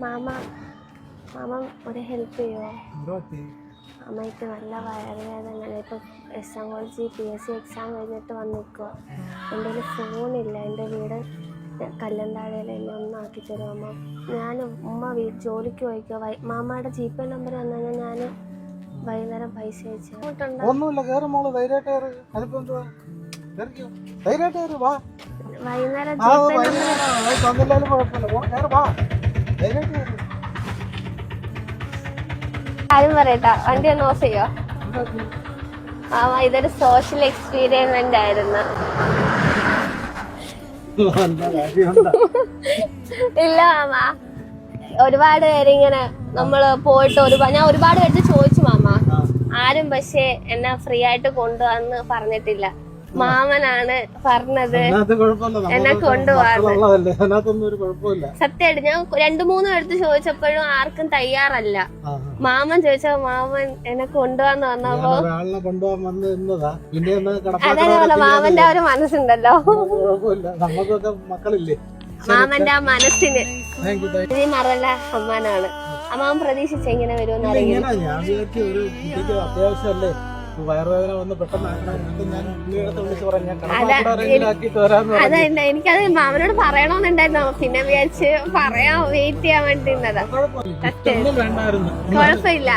Mama ഒരു help ചെയ്യുമോ? അമ്മയ്ക്ക് നല്ല വയറുവേദന. ഇപ്പം എക്സാം കോളേജ് PSC എക്സാം കഴിഞ്ഞിട്ട് വന്നിരിക്കുക. എൻ്റെ ഒരു ഫോണില്ല. എൻ്റെ വീട് കല്ലന്താഴയിൽ എന്നെ ഒന്ന് ആക്കി തരും അമ്മ. ഉമ്മ ജോലിക്ക് പോയിക്കോ. മാമയുടെ GPay നമ്പർ വന്നു കഴിഞ്ഞാൽ ഞാൻ വൈകുന്നേരം പൈസ അയച്ചു. ഒന്നുമില്ല, കയറി മോള്, ധൈര്യമായിട്ട് കയറി. അതിപ്പോ എന്തുവാ, ധൈര്യമായിട്ട് കയറി വാ. വൈകുന്നേരം തന്നില്ലാലും കുഴപ്പമില്ല, കയറി വാ, ധൈര്യമായിട്ട് കയറി. കാര്യം പറയട്ടാ, വണ്ടി ഒന്ന് ഓഫ് ചെയ്യോ? മാമ ഇതൊരു സോഷ്യൽ എക്സ്പീരിമെന്റ് ആയിരുന്നു. ഇല്ല മാമ, ഒരുപാട് പേരിങ്ങനെ നമ്മള് പോയിട്ട് ഞാൻ ഒരുപാട് പേര് ചോദിച്ചു മാമ. ആരും പക്ഷെ എന്നെ ഫ്രീ ആയിട്ട് കൊണ്ടുവന്ന് പറഞ്ഞിട്ടില്ല. മാമനാണ് പറഞ്ഞത് എന്നെ കൊണ്ടുപോകാൻ. സത്യമായിട്ട് ഞാൻ 2-3 പേർക്ക് ചോദിച്ചപ്പോഴും ആർക്കും തയ്യാറല്ല. മാമൻ ചോദിച്ച മാമൻ എന്നെ കൊണ്ടുപോകാന്ന് പറഞ്ഞപ്പോ അതെ മാമന്റെ ആ ഒരു മനസ്സുണ്ടല്ലോ. മാമന്റെ ആ മനസ്സിന് മറല്ല സമ്മാനാണ്. അമ്മാവൻ പ്രതീക്ഷിച്ച ഇങ്ങനെ വരുമെന്ന് അറിയില്ല. വയറുവേദന വന്ന് പെട്ടെന്ന് അതെ, എനിക്കത് മാമനോട് പറയണമെന്നുണ്ടായിരുന്നു. പിന്നെ വിചാരിച്ച് പറയാൻ വെയിറ്റ് ചെയ്യാൻ വേണ്ടി നിന്നതാ. കുഴപ്പമില്ല.